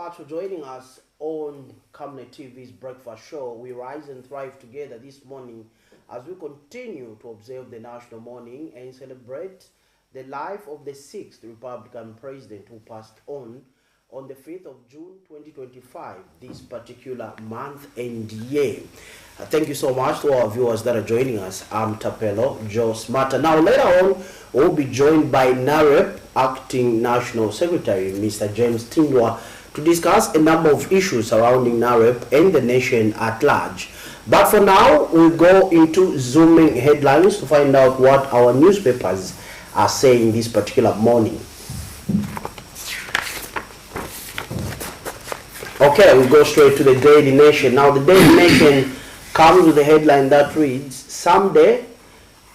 much for joining us on Camnet TV's Breakfast Show. We rise and thrive together this morning as we continue to observe the national mourning and celebrate the life of the 6th Republican president who passed on the 5th of June 2025, this particular month and year. Thank you so much to our viewers that are joining us. I'm Tapelo Joe Smarter. Now later on, we'll be joined by NAREP Acting National Secretary, Mr. James TINDWA, to discuss a number of issues surrounding NAREP and the nation at large. But for now, we'll go into zooming headlines to find out what our newspapers are saying this particular morning. Okay, we go straight to the Daily Nation. Now, the Daily Nation comes with a headline that reads, "Someday,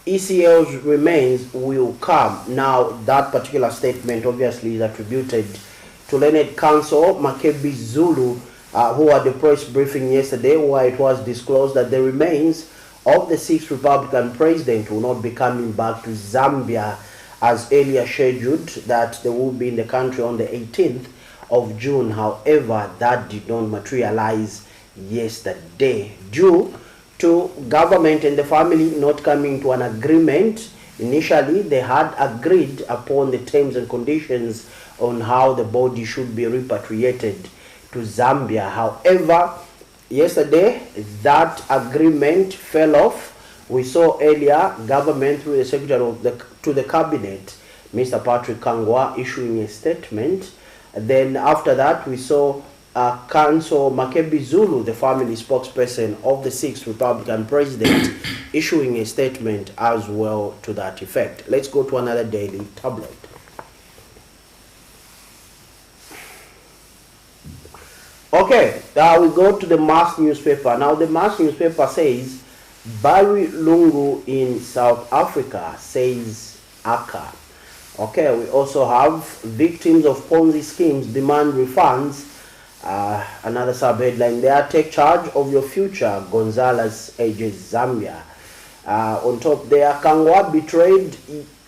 ECL's remains will come." Now, that particular statement obviously is attributed to Learned Counsel Makebi Zulu, who had a press briefing yesterday where it was disclosed that the remains of the 6th Republican president will not be coming back to Zambia as earlier scheduled, that they will be in the country on the 18th of June. However, that did not materialize yesterday due to government and the family not coming to an agreement. Initially, they had agreed upon the terms and conditions on how the body should be repatriated to Zambia. However, yesterday, that agreement fell off. We saw earlier government through the Secretary to the Cabinet, Mr. Patrick Kangwa, issuing a statement. Then after that, we saw Counsel Makebi Zulu, the family spokesperson of the 6th Republican president, issuing a statement as well to that effect. Let's go to another daily tabloid. Okay, we go to the Mass newspaper. Now, the Mass newspaper says, Barry Lungu in South Africa, says Aka. Okay, we also have victims of Ponzi schemes demand refunds. Another sub-headline there, take charge of your future, Gonzalez urges Zambia. On top there, Kangwa betrayed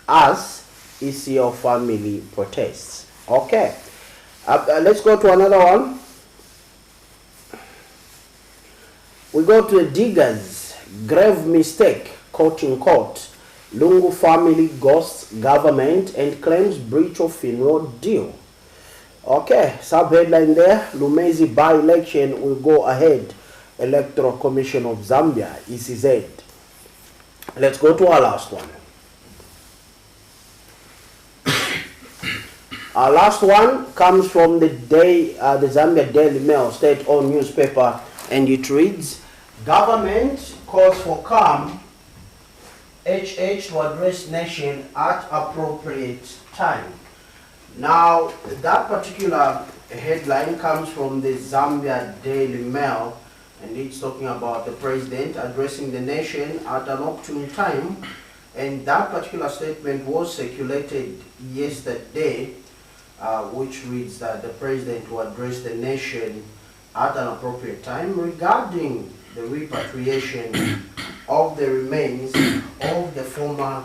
us, ECL family protests. Okay, let's go to another one. We go to the Diggers, grave mistake, caught in court. Lungu family ghosts government and claims breach of funeral deal. Okay, sub-headline there, Lumezi by-election will go ahead. Electoral Commission of Zambia, ECZ. Let's go to our last one. Our last one comes from the Zambia Daily Mail, state-owned newspaper, and it reads, government calls for calm, HH to address nation at appropriate time. Now, that particular headline comes from the Zambia Daily Mail, and it's talking about the president addressing the nation at an opportune time. And that particular statement was circulated yesterday, which reads that the president will address the nation at an appropriate time regarding the repatriation of the remains of the former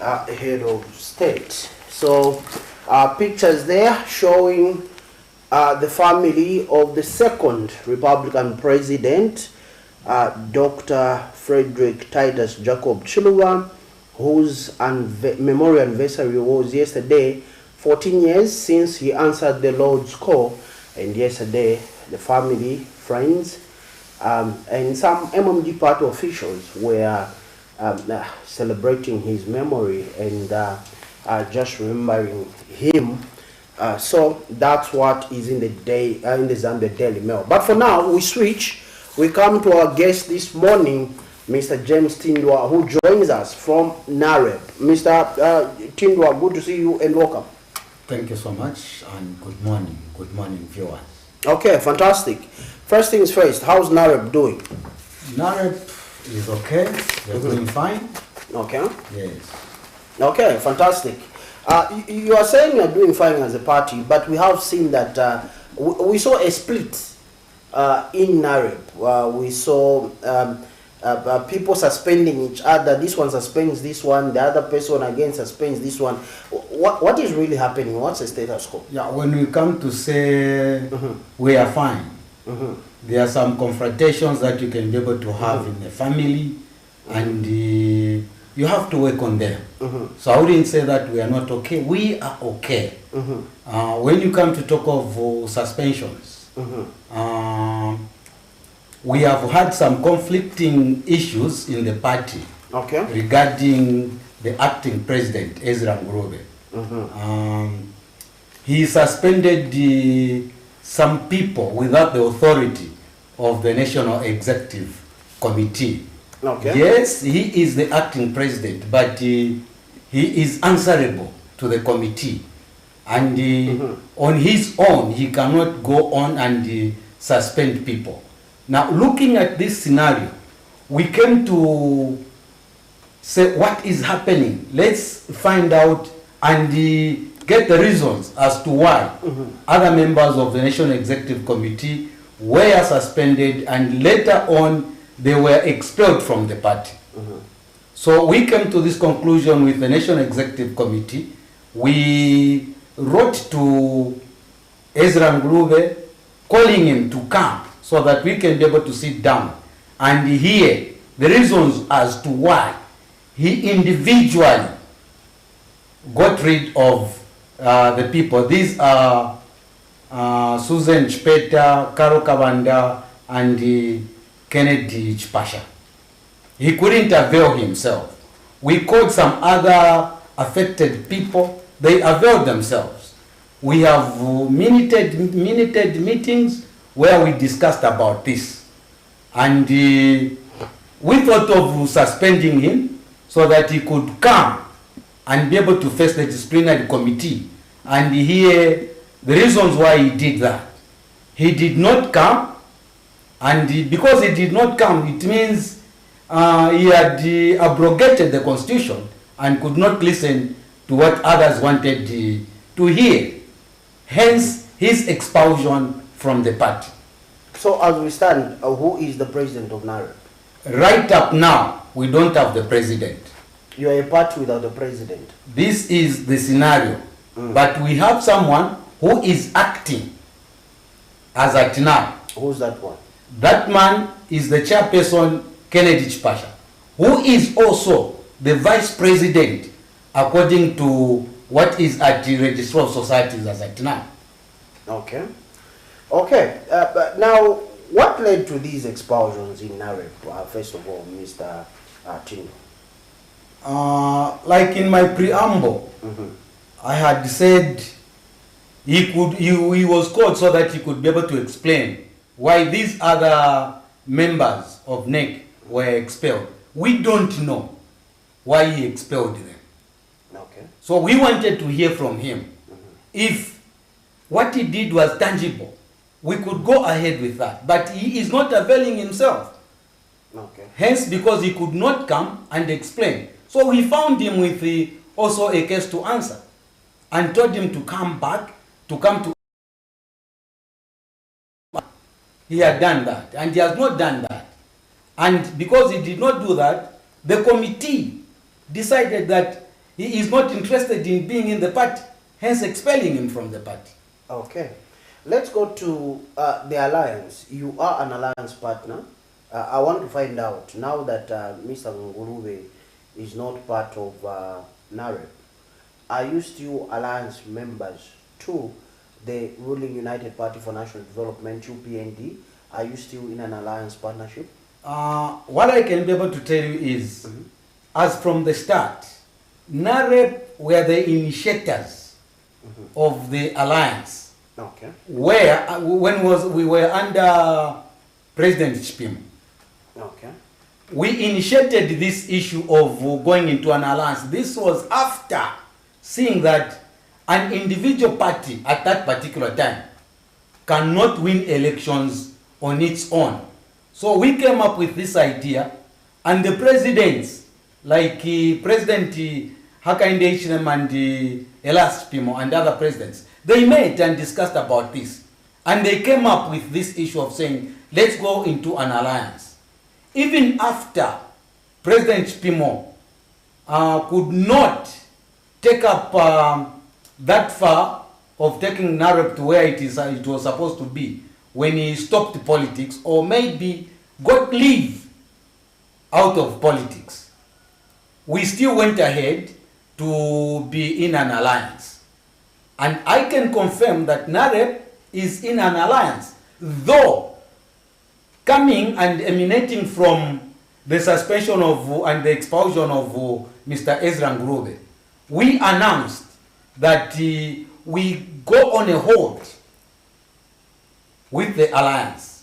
head of state. So, pictures there showing the family of the 2nd Republican president, Dr. Frederick Titus Jacob Chiluba, whose memorial anniversary was yesterday, 14 years since he answered the Lord's call. And yesterday, the family, friends, and some MMD party officials were celebrating his memory and just remembering him. So that's what is in the Zambia Daily Mail. But for now, we switch. We come to our guest this morning, Mr. James TINDWA, who joins us from NAREP. Mr. TINDWA, good to see you and welcome. Thank you so much, and good morning. Good morning, viewers. Okay, fantastic. First things first, how's NAREP doing? NAREP is okay. They're doing fine. Okay. Yes. Okay, fantastic. You are saying you're doing fine as a party, but we have seen that we saw a split in NAREP. We saw people suspending each other. This one suspends this one, the other person again suspends this one. What is really happening? What's the status quo? Yeah, when we come to say we are fine, there are some confrontations that you can be able to have in the family, and you have to work on them. So I wouldn't say that we are not okay. We are okay. When you come to talk of suspensions, we have had some conflicting issues in the party regarding the acting president, Ezra Ngurube. He suspended some people without the authority of the National Executive Committee. Yes, he is the acting president, but he is answerable to the committee. And on his own, he cannot go on and suspend people. Now, looking at this scenario, we came to say what is happening. Let's find out and get the reasons as to why other members of the National Executive Committee were suspended and later on they were expelled from the party. So we came to this conclusion with the National Executive Committee. We wrote to Ezra Ngurube calling him to come so that we can be able to sit down and hear the reasons as to why he individually got rid of the people. These are Susan Chpeta, Karo Kabanda, and Kennedy Chpasha. He couldn't avail himself. We called some other affected people. They availed themselves. We have minuted meetings where we discussed about this. And we thought of suspending him so that he could come and be able to face the disciplinary committee and hear the reasons why he did that. He did not come, and because he did not come, it means he had abrogated the constitution and could not listen to what others wanted to hear. Hence, his expulsion from the party. So as we stand, who is the president of NAREP? Right up now, we don't have the president. You are a party without a president. This is the scenario. But we have someone who is acting as at now. Who's that one? That man is the chairperson, Kennedy Chpasha, who is also the vice president according to what is at the Register of Societies as at now. Okay. Okay. But now, what led to these expulsions in NAREP, first of all, Mr. TINDWA? Like in my preamble, I had said he was called so that he could be able to explain why these other members of NEC were expelled. We don't know why he expelled them. Okay. So we wanted to hear from him. If what he did was tangible, we could go ahead with that. But he is not availing himself. Okay. Hence, because he could not come and explain. So we found him with also a case to answer and told him to come back, to come to. He had done that, and he has not done that. And because he did not do that, the committee decided that he is not interested in being in the party, hence expelling him from the party. Okay. Let's go to the alliance. You are an alliance partner. I want to find out, now that Mr. Ngurube is not part of NAREP, are you still alliance members to the ruling United Party for National Development, UPND? Are you still in an alliance partnership? What I can be able to tell you is, as from the start, NAREP were the initiators of the alliance. Okay. Where, we were under President Chpima. Okay. We initiated this issue of going into an alliance. This was after seeing that an individual party at that particular time cannot win elections on its own. So we came up with this idea, and the presidents, like President Hakainde Hichilema and Elas Chpimo and other presidents, they met and discussed about this. And they came up with this issue of saying, let's go into an alliance. even after President Chipimo could not take up that far of taking NAREP to where it was supposed to be when he stopped politics, or maybe got leave out of politics, we still went ahead to be in an alliance. And I can confirm that NAREP is in an alliance, though coming and emanating from the suspension of and the expulsion of Mr. Ezra Ngurube, we announced that we go on a hold with the alliance.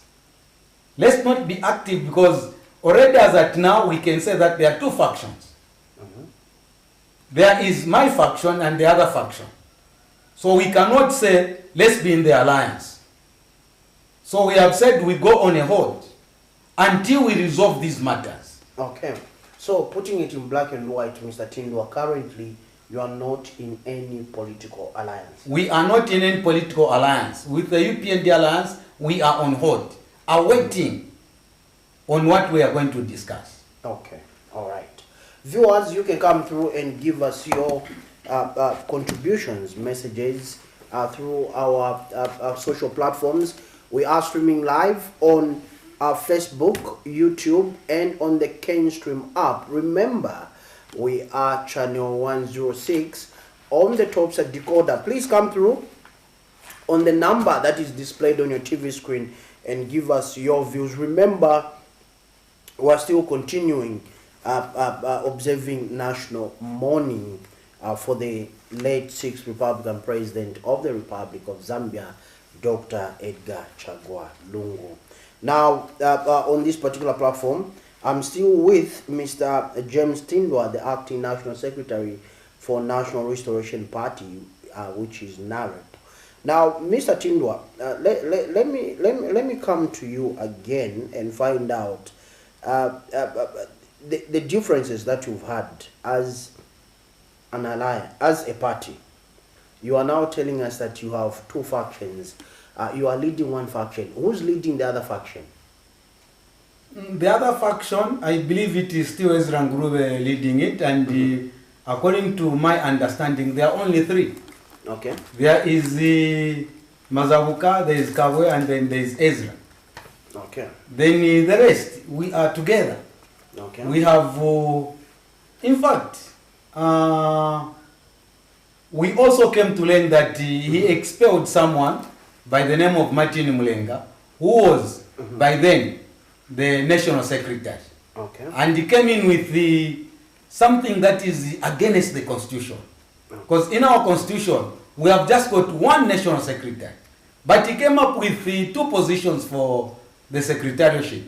Let's not be active, because already as at now we can say that there are two factions. There is my faction and the other faction. So we cannot say let's be in the alliance. So we have said we go on a hold until we resolve these matters. Okay. So putting it in black and white, Mr. Tindwa, currently you are not in any political alliance. We are not in any political alliance. With the UPND alliance, we are on hold, awaiting on what we are going to discuss. Okay. All right. Viewers, you can come through and give us your contributions, messages through our social platforms. We are streaming live on Facebook, YouTube, and on the Kenstream app. Remember, we are channel 106 on the Topset decoder. Please come through on the number that is displayed on your TV screen and give us your views. Remember, we're still continuing observing National Mourning for the late 6th Republican President of the Republic of Zambia, Dr. Edgar Chagwa Lungu. Now, on this particular platform, I'm still with Mr. James Tindwa, the Acting National Secretary for National Restoration Party, which is NAREP. Now, Mr. Tindwa, let me come to you again and find out the differences that you've had as an alliance, as a party. You are now telling us that you have two factions. You are leading one faction. Who's leading the other faction? The other faction, I believe it is still Ezra Ngurube leading it, and according to my understanding, there are only three. Okay. There is the Mazabuka, there is Kavwe, and then there is Ezra. Okay. Then the rest, we are together. Okay. We have, in fact, we also came to learn that he expelled someone by the name of Martin Mulenga, who was by then the National Secretary. Okay. And he came in with something that is against the Constitution. Because in our Constitution, we have just got one National Secretary. But he came up with two positions for the secretariatship.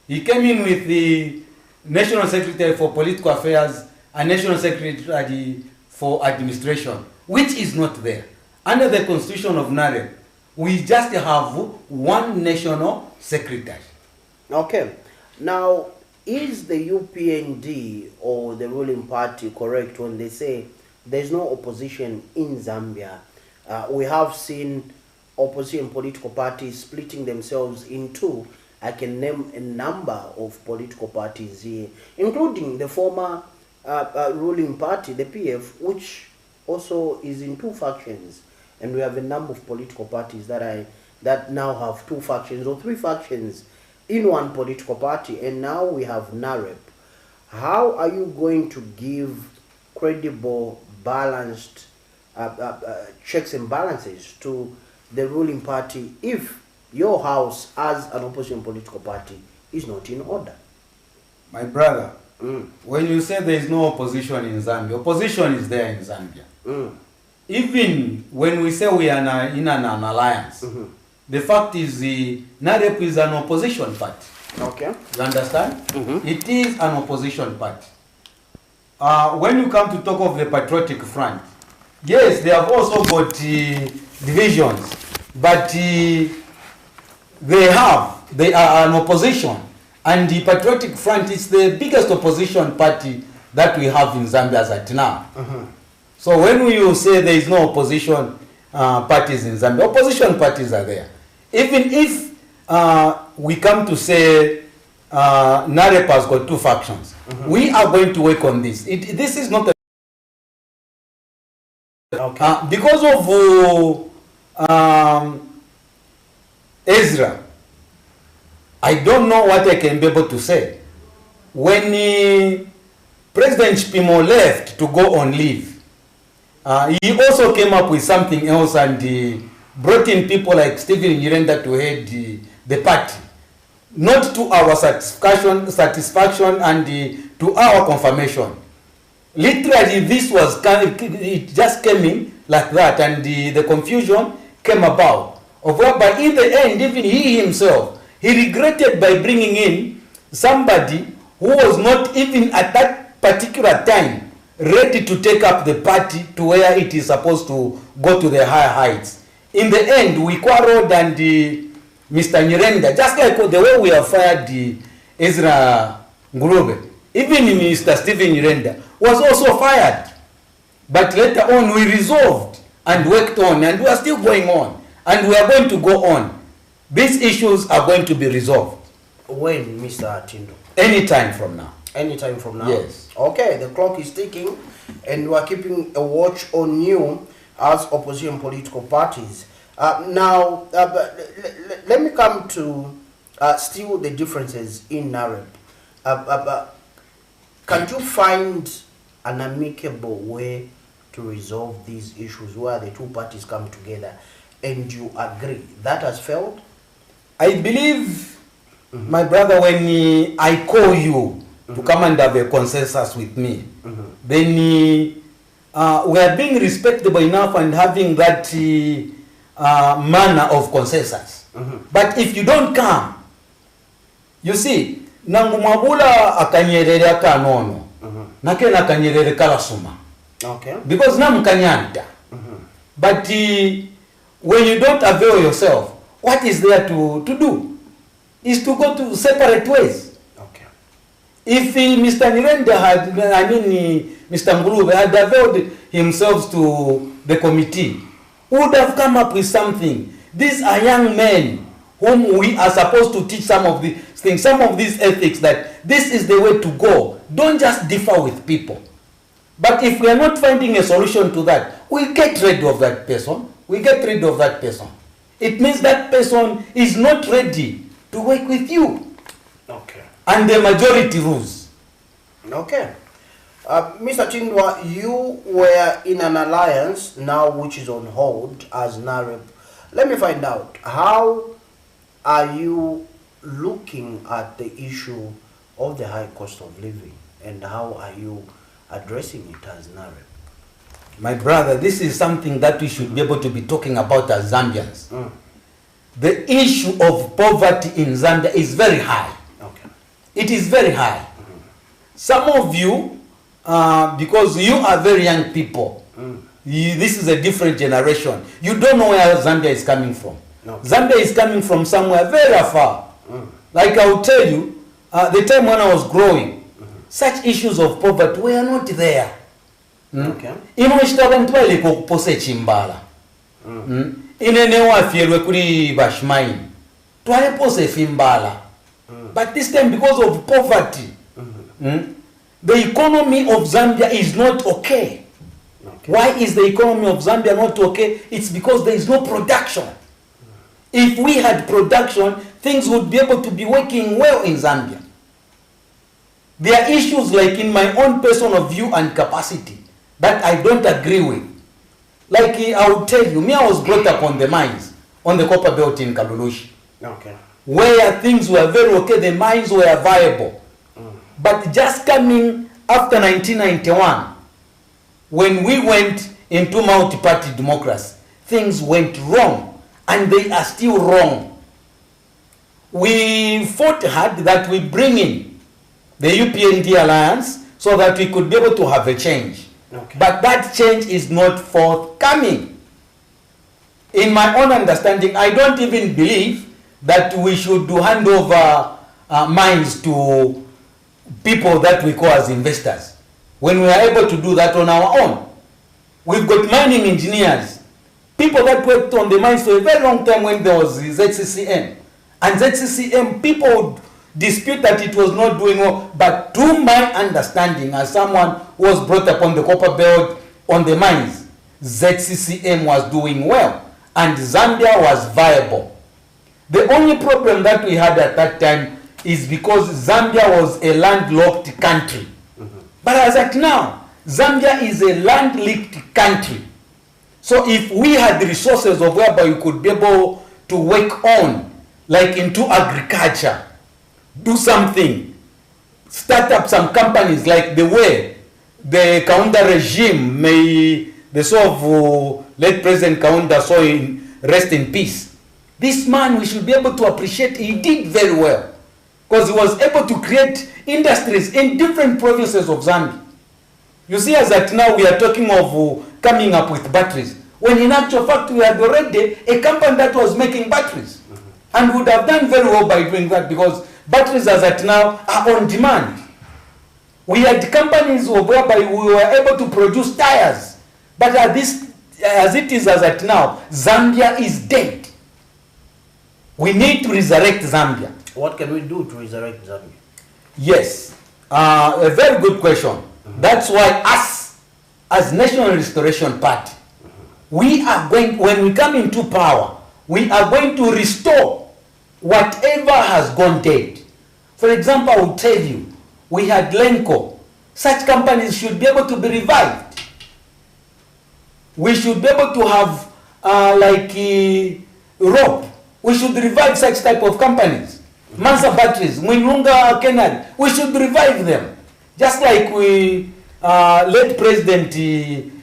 He came in with the National Secretary for Political Affairs and National Secretary for Administration, which is not there. Under the Constitution of NAREP, we just have one National Secretary. Okay. Now, is the UPND or the ruling party correct when they say there's no opposition in Zambia? We have seen opposition political parties splitting themselves in two. I can name a number of political parties here, including the former ruling party, the PF, which also is in two factions. And we have a number of political parties that now have two factions or three factions in one political party. And now we have NAREP. How are you going to give credible, balanced checks and balances to the ruling party if your house as an opposition political party is not in order? My brother, when you say there is no opposition in Zambia, opposition is there in Zambia. Even when we say we are in an alliance, the fact is the NAREP is an opposition party. Okay. You understand? It is an opposition party. When you come to talk of the Patriotic Front, yes, they have also got divisions, but they are an opposition, and the Patriotic Front is the biggest opposition party that we have in Zambia as at now. So when you say there is no opposition parties in Zambia, opposition parties are there. Even if we come to say NAREP has got two factions. We are going to work on this. This is not a because of Ezra, I don't know what I can be able to say. When President Chipimo left to go on leave, he also came up with something else and brought in people like Stephen Nyirenda to head the party. Not to our satisfaction and to our confirmation. Literally, this was it just came in like that, and the confusion came about. But in the end, even he himself, he regretted by bringing in somebody who was not even at that particular time ready to take up the party to where it is supposed to go to the higher heights. In the end, we quarreled, and Mr. Nyirenda, just like the way we have fired Ezra Ngurube, even Mr. Stephen Nyirenda was also fired. But later on, we resolved and worked on, and we are still going on, and we are going to go on. These issues are going to be resolved. When, Mr. Tindo? Anytime from now. Anytime from now? Yes. Okay, the clock is ticking, and we are keeping a watch on you as opposition political parties. Now, let me come to still the differences in NAREP. Can you find an amicable way to resolve these issues where the two parties come together and you agree? That has failed? I believe, my brother, when I call you to come and have a consensus with me, then we are being respectable enough and having that manner of consensus. But if you don't come, you see, nangumabula akanyerere akanono, nakena akanyerere kalasuma. Okay. Because namkanyanta. But when you don't avail yourself, what is there to do? Is to go to separate ways. Okay. If Mr. Nyirenda had, Mr. Ngurube had availed himself to the committee, would have come up with something. These are young men whom we are supposed to teach some of these things, some of these ethics, that this is the way to go. Don't just differ with people. But if we are not finding a solution to that, we get rid of that person. We get rid of that person. It means that person is not ready to work with you. Okay. And the majority rules. Okay. Mr. Tindwa, you were in an alliance now which is on hold as NAREP. Let me find out, how are you looking at the issue of the high cost of living, and how are you addressing it as NAREP? My brother, this is something that we should be able to be talking about as Zambians. The issue of poverty in Zambia is very high. Okay. It is very high. Some of you, because you are very young people, this is a different generation. You don't know where Zambia is coming from. Okay. Zambia is coming from somewhere very far. Like I will tell you, the time when I was growing, such issues of poverty were not there. Okay. Inoishitabantu baliko kupose chimbala. Inene wafyerwe kuri bashmaini. Twalipose fimbala. But this time, because of poverty, the economy of Zambia is not okay. Why is the economy of Zambia not okay? It's because there is no production. If we had production, things would be able to be working well in Zambia. There are issues like in my own personal view and capacity that I don't agree with. Like I will tell you, I was brought up on the mines, on the copper belt in Kalulushi. Okay. Where things were very okay, the mines were viable. But just coming after 1991, when we went into multi-party democracy, things went wrong, and they are still wrong. We fought hard that we bring in the UPND alliance so that we could be able to have a change. Okay. But that change is not forthcoming. In my own understanding, I don't even believe that we should hand over mines to people that we call as investors, when we are able to do that on our own. We've got mining engineers, people that worked on the mines for a very long time when there was ZCCM. And ZCCM, people would dispute that it was not doing well, but to my understanding, as someone who was brought up on the copper belt on the mines, ZCCM was doing well and Zambia was viable. The only problem that we had at that time is because Zambia was a landlocked country. But as at now, Zambia is a landlocked country. So if we had the resources of whereby we could be able to work on, like into agriculture, do something, start up some companies like the way the Kaunda regime, may the sort of late President Kaunda saw in rest in peace. This man, we should be able to appreciate, he did very well because he was able to create industries in different provinces of Zambia. You see, as at now we are talking of coming up with batteries, when in actual fact we had already a company that was making batteries and would have done very well by doing that, because batteries as at now are on demand. We had companies whereby we were able to produce tires, but as it is as at now, Zambia is dead. We need to resurrect Zambia. What can we do to resurrect Zambia? Yes, a very good question. That's why us, as National Restoration Party, we are going, when we come into power, we are going to restore whatever has gone dead. For example, I will tell you, we had Lenco. Such companies should be able to be revived. We should be able to have rope. We should revive such type of companies. Mansa Batteries, Mwinunga Canary, we should revive them. Just like we late President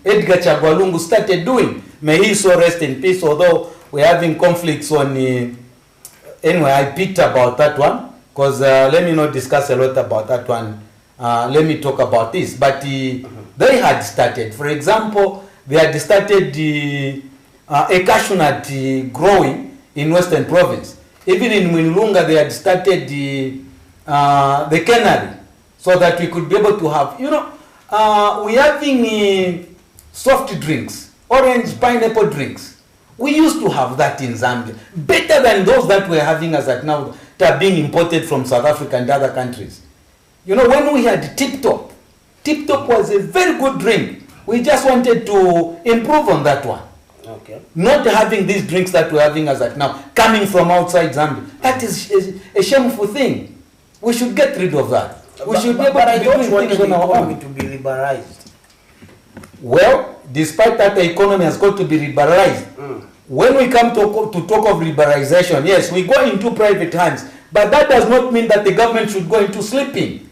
Edgar Chagwalungu started doing. May he so rest in peace, although we're having conflicts on... anyway, I picked about that one, because let me not discuss a lot about that one. Let me talk about this. But they had started, for example, they had started a cashew nut growing in Western Province. Even in Mwinulunga, they had started the cannery, so that we could be able to have, we're having soft drinks, orange pineapple drinks. We used to have that in Zambia, better than those that we're having as at now, that are being imported from South Africa and other countries. When we had Tip Top was a very good drink. We just wanted to improve on that one. Okay. Not having these drinks that we're having as at now, coming from outside Zambia. That is a shameful thing. We should get rid of that. We should be able to be doing things on our own. To be liberalized. Well, despite that, the economy has got to be liberalized. When we come to talk of liberalization, yes, we go into private hands, but that does not mean that the government should go into sleeping.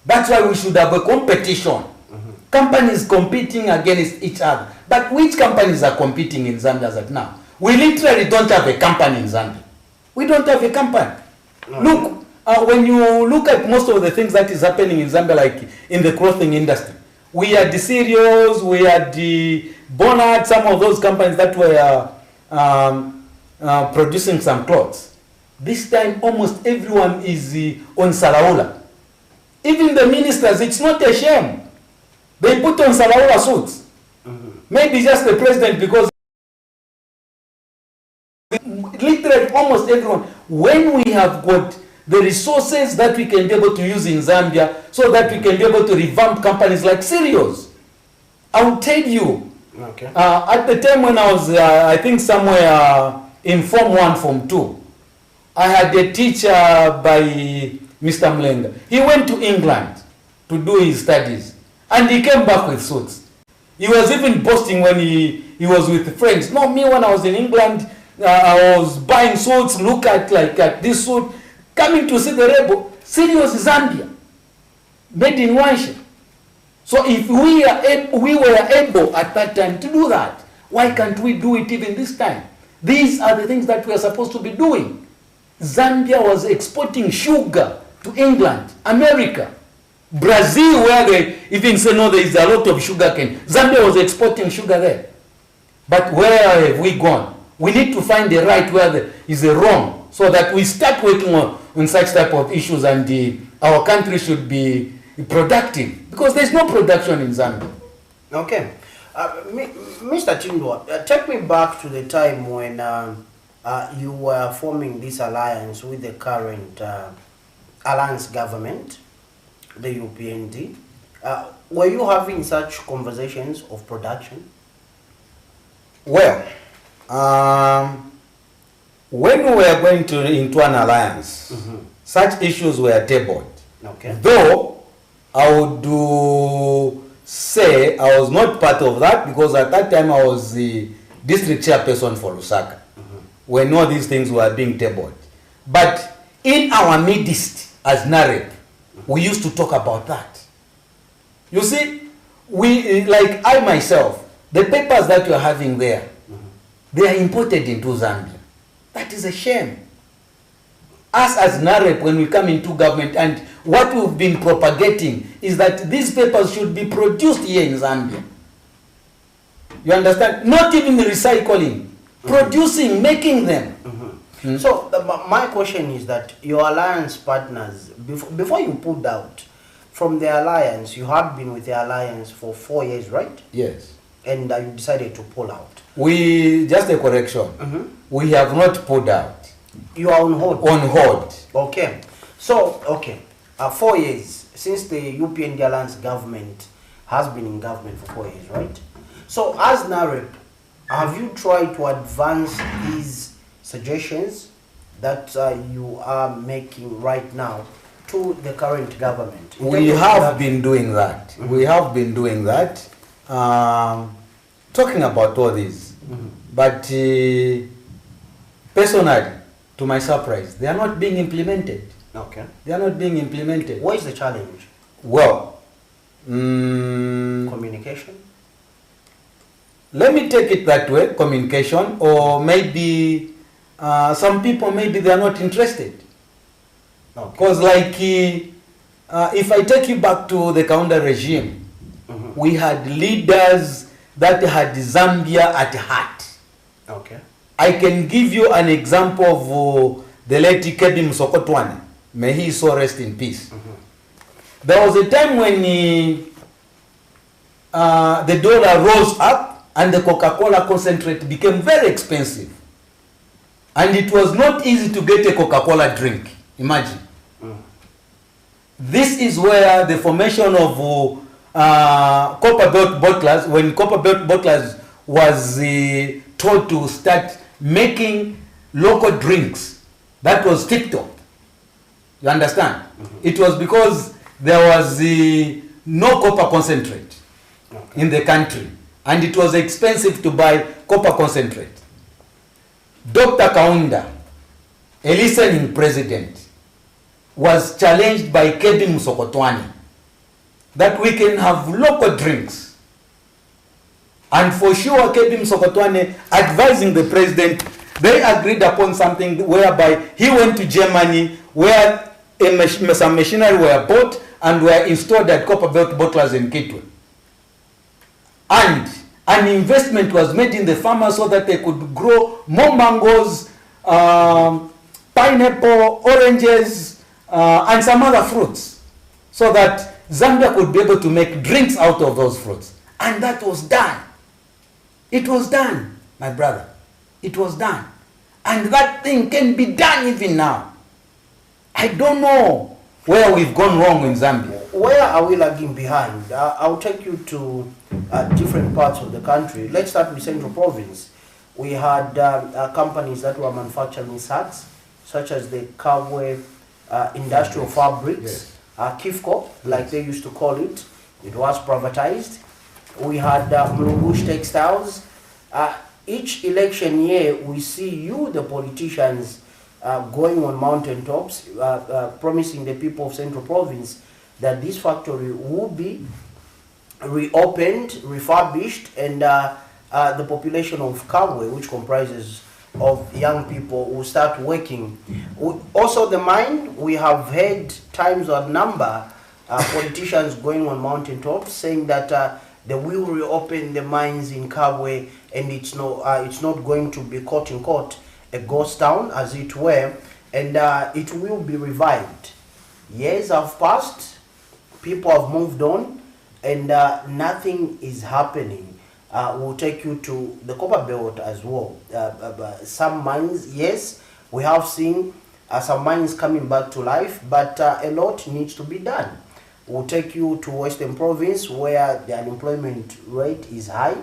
That's why we should have a competition. Companies competing against each other. But which companies are competing in Zambia as at now? We literally don't have a company in Zambia. We don't have a company. Look, when you look at most of the things that is happening in Zambia, like in the clothing industry, we had the cereals, we had the Bonnet, some of those companies that were producing some clothes. This time, almost everyone is on Salaula. Even the ministers, it's not a shame. They put on Salaula suits. Maybe just the president, because literally almost everyone, when we have got the resources that we can be able to use in Zambia, so that we can be able to revamp companies like cereals. I will tell you, at the time when I was, I think somewhere in Form 1, Form 2, I had a teacher by Mr. Mlenga. He went to England to do his studies, and he came back with suits. He was even boasting when he was with friends. No, me when I was in England, I was buying suits, look at this suit, coming to see the rebel. Serious Zambia, made in Wansha. So if we were able at that time to do that, why can't we do it even this time? These are the things that we are supposed to be doing. Zambia was exporting sugar to England, America, Brazil, where they even say no, there is a lot of sugar cane. Zambia was exporting sugar there. But where have we gone? We need to find the right where there is a wrong, so that we start working on such type of issues, and our country should be productive, because there's no production in Zambia. Okay. Mr. Tindwa, take me back to the time when you were forming this alliance with the current alliance government, the UPND. Were you having such conversations of production? Well, when we were going into an alliance, such issues were tabled. Okay. Though I would say I was not part of that, because at that time I was the district chairperson for Lusaka, when all these things were being tabled. But in our midst as NAREP, we used to talk about that. You see, we, like I myself, the papers that you're having there, they are imported into Zambia. That is a shame. Us as NAREP, when we come into government, and what we've been propagating is that these papers should be produced here in Zambia. You understand? Not even recycling, producing, making them. So my question is that your alliance partners, before you pulled out from the alliance, you had been with the alliance for 4 years, right? Yes. And you decided to pull out. We, just a correction, we have not pulled out. You are on hold? On hold. Okay. So, okay, 4 years since the UPND Alliance government has been in government for 4 years, right? So, as NAREP, have you tried to advance these suggestions that you are making right now to the current government? We have been doing that. We have been doing that. Talking about all this. But personally, to my surprise, they are not being implemented. Okay. They are not being implemented. What is the challenge? Well, communication? Let me take it that way, communication, or maybe some people, maybe they are not interested. Because like, if I take you back to the Kaunda regime, we had leaders that had Zambia at heart. Okay. I can give you an example of the late Kebi Msokotwane. May he so rest in peace. There was a time when the dollar rose up and the Coca-Cola concentrate became very expensive. And it was not easy to get a Coca-Cola drink. Imagine. This is where the formation of Copper Belt Bottlers, when Copper Belt Bottlers was told to start making local drinks, that was TikTok. You understand? It was because there was no copper concentrate in the country, and it was expensive to buy copper concentrate. Dr. Kaunda, a listening president, was challenged by Kebi Msokotwane that we can have local drinks. And for sure, Kebi Msokotwane advising the president, they agreed upon something whereby he went to Germany, where some machinery were bought and were installed at Copper Belt Bottlers in Kitwe. And an investment was made in the farmers so that they could grow more mangoes, pineapple, oranges, and some other fruits, so that Zambia could be able to make drinks out of those fruits. And that was done. It was done, my brother. It was done. And that thing can be done even now. I don't know where we've gone wrong in Zambia. Where are we lagging behind? I'll take you to different parts of the country. Let's start with Central Province. We had companies that were manufacturing sacks, such as the Kabwe Industrial Fabrics, KIFCO, like they used to call it. It was privatized. We had Mlungush Textiles. Each election year, we see you, the politicians, going on mountaintops, promising the people of Central Province that this factory will be reopened, refurbished, and the population of Kabwe, which comprises of young people, will start working. Also the mine, we have heard times or number politicians going on mountaintops saying that they will reopen the mines in Kabwe, and it's not going to be quote unquote a ghost town, as it were, and it will be revived. Years have passed, people have moved on, and nothing is happening. We'll take you to the Copper Belt as well. Some mines, yes, we have seen some mines coming back to life, but a lot needs to be done. We'll take you to Western Province where the unemployment rate is high.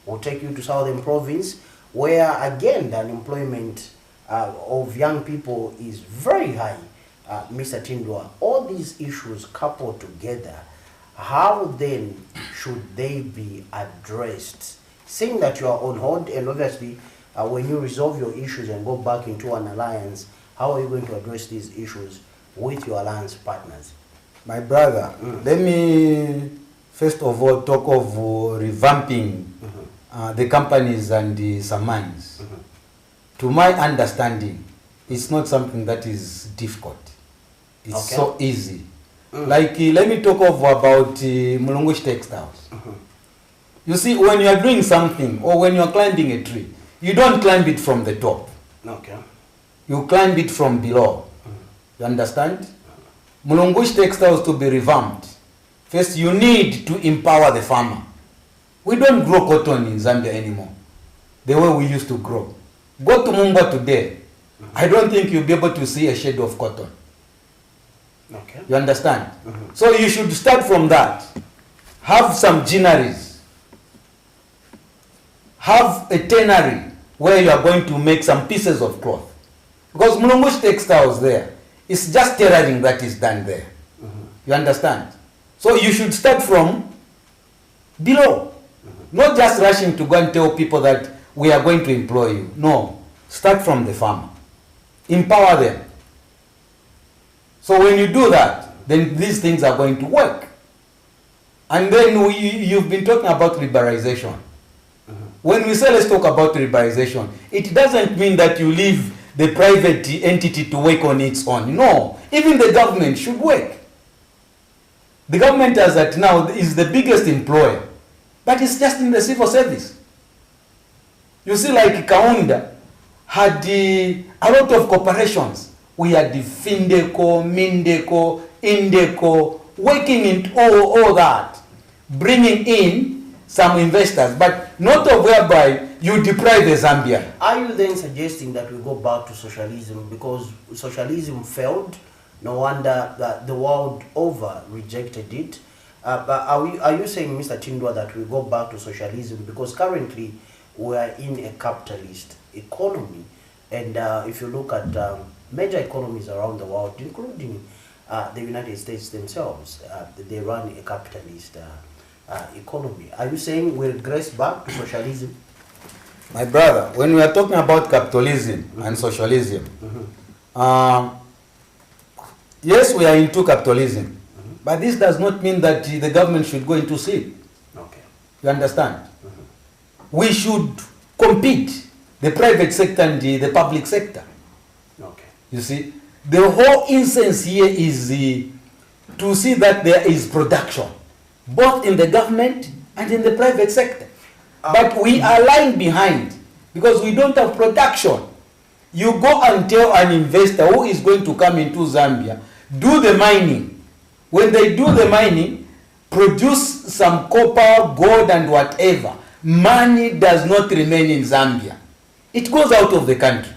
We'll take you to Southern Province where again the unemployment of young people is very high. Mr. Tindwa, all these issues coupled together, how then should they be addressed? Seeing that you are on hold, and obviously when you resolve your issues and go back into an alliance, how are you going to address these issues with your alliance partners? My brother, let me first of all talk of revamping the companies and some mines. To my understanding, it's not something that is difficult. It's so easy. Like, let me talk about Mulungush Textiles. You see, when you are doing something or when you are climbing a tree, you don't climb it from the top. Okay. You climb it from below. You understand? Mulungush Textiles to be revamped. First, you need to empower the farmer. We don't grow cotton in Zambia anymore, the way we used to grow. Go to Mumba today. I don't think you'll be able to see a shade of cotton. Okay. You understand? So you should start from that. Have some ginneries. Have a tannery where you are going to make some pieces of cloth. Because Mulungush Textiles there, it's just tailoring that is done there. You understand? So you should start from below. Not just rushing to go and tell people that we are going to employ you. No. Start from the farmer. Empower them. So when you do that, then these things are going to work. And then you've been talking about liberalization. When we say let's talk about liberalization, it doesn't mean that you leave the private entity to work on its own. No. Even the government should work. The government as at now is the biggest employer, but it's just in the civil service. You see, like Kaunda had a lot of corporations. We had the Findeco, Mindeco, Indeco, working in all that, bringing in some investors, but not of whereby you deprive the Zambian. Are you then suggesting that we go back to socialism because socialism failed? No wonder that the world over rejected it. But are you saying, Mr. Tindwa, that we go back to socialism because currently we are in a capitalist economy? And if you look at major economies around the world, including the United States themselves, they run a capitalist economy. Are you saying we'll regress back to socialism? My brother, when we are talking about capitalism and socialism, yes, we are into capitalism, but this does not mean that the government should go into sleep. Okay. You understand? We should compete, the private sector and the public sector. Okay. You see, the whole essence here is to see that there is production, both in the government and in the private sector. But we are lying behind because we don't have production. You go and tell an investor who is going to come into Zambia, do the mining. When they do the mining, produce some copper, gold and whatever, money does not remain in Zambia. It goes out of the country.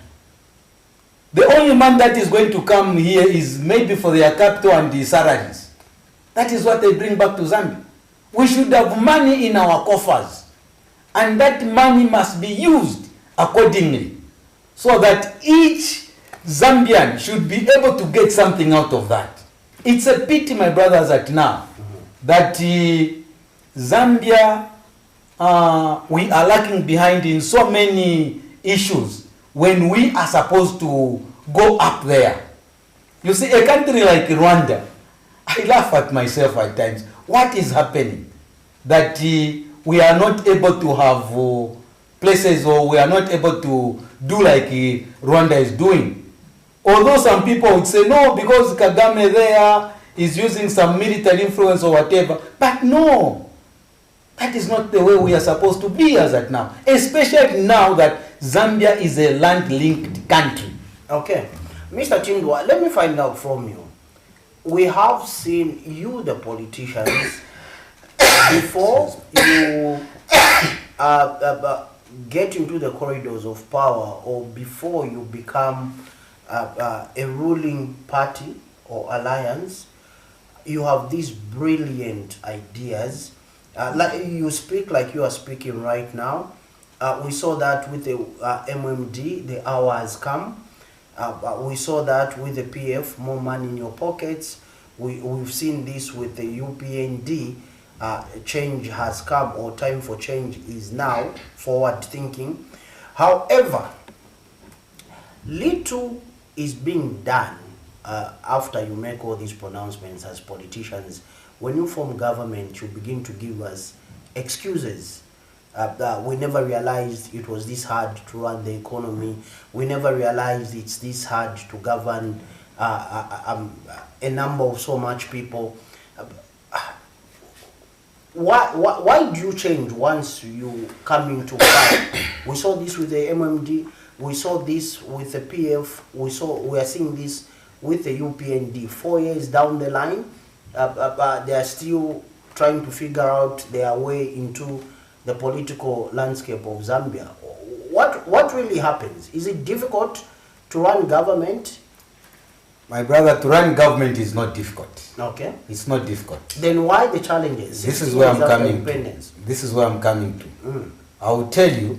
The only man that is going to come here is maybe for their capital and the salaries. That is what they bring back to Zambia. We should have money in our coffers. And that money must be used accordingly. So that each Zambian should be able to get something out of that. It's a pity, my brothers, that now that Zambia, we are lagging behind in so many issues when we are supposed to go up there. You see, a country like Rwanda, I laugh at myself at times. What is happening? That we are not able to have places, or we are not able to do like Rwanda is doing. Although some people would say, no, because Kagame there is using some military influence or whatever. But no, that is not the way we are supposed to be as at now. Especially now that Zambia is a land-linked country. Okay. Mr. Tindwa, let me find out from you. We have seen you, the politicians, before you get into the corridors of power, or before you become a ruling party or alliance, you have these brilliant ideas. Like you speak like you are speaking right now. We saw that with the MMD, the hour has come. We saw that with the PF, more money in your pockets. We've seen this with the UPND. Change has come, or time for change is now, forward thinking. However, little is being done after you make all these pronouncements as politicians. When you form government, you begin to give us excuses. We never realized it was this hard to run the economy. We never realized it's this hard to govern a number of so much people. Why do you change once you come into power? We saw this with the MMD. We saw this with the PF. We are seeing this with the UPND. 4 years down the line, they are still trying to figure out their way into the political landscape of Zambia. What really happens? Is it difficult to run government? My brother, to run government is not difficult. Okay. It's not difficult. Then why the challenges? This is where I'm coming to. This is where I'm coming to. I will tell you,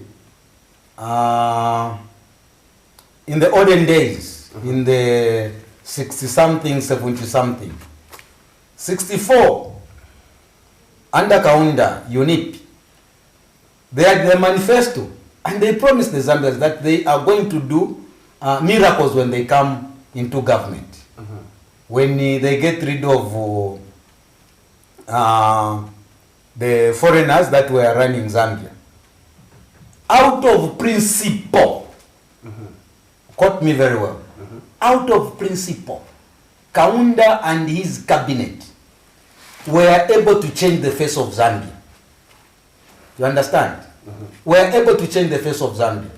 in the olden days, in the 60-something, 70-something, 64, under Kaunda, UNIP, they had the manifesto, and they promised the Zambians that they are going to do miracles when they come into government. When they get rid of the foreigners that were running Zambia. Out of principle, quote me very well, out of principle, Kaunda and his cabinet were able to change the face of Zambia. You understand? Were able to change the face of Zambia.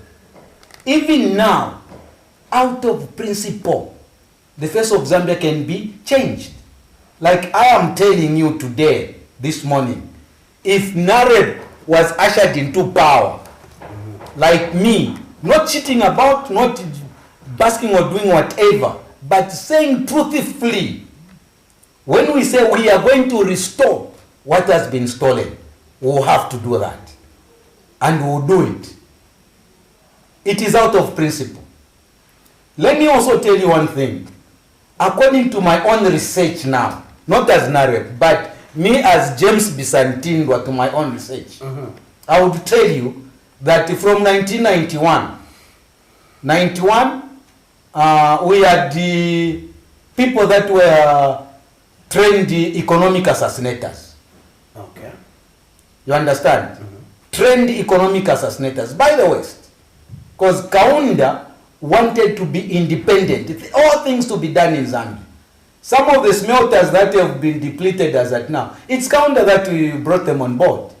Even now, out of principle, the face of Zambia can be changed. Like I am telling you today, this morning, if NAREP was ushered into power, like me, not cheating about, not basking or doing whatever, but saying truthfully, when we say we are going to restore what has been stolen, we'll have to do that. And we'll do it. It is out of principle. Let me also tell you one thing. According to my own research now, not as NAREP, but me as James TINDWA, to my own research, I would tell you that from 1991, we had the people that were trained economic assassinators. Okay. You understand? Trained economic assassinators by the West. Because Kaunda wanted to be independent, all things to be done in Zambia. Some of the smelters that have been depleted as at now, it's Kaunda that we brought them on board.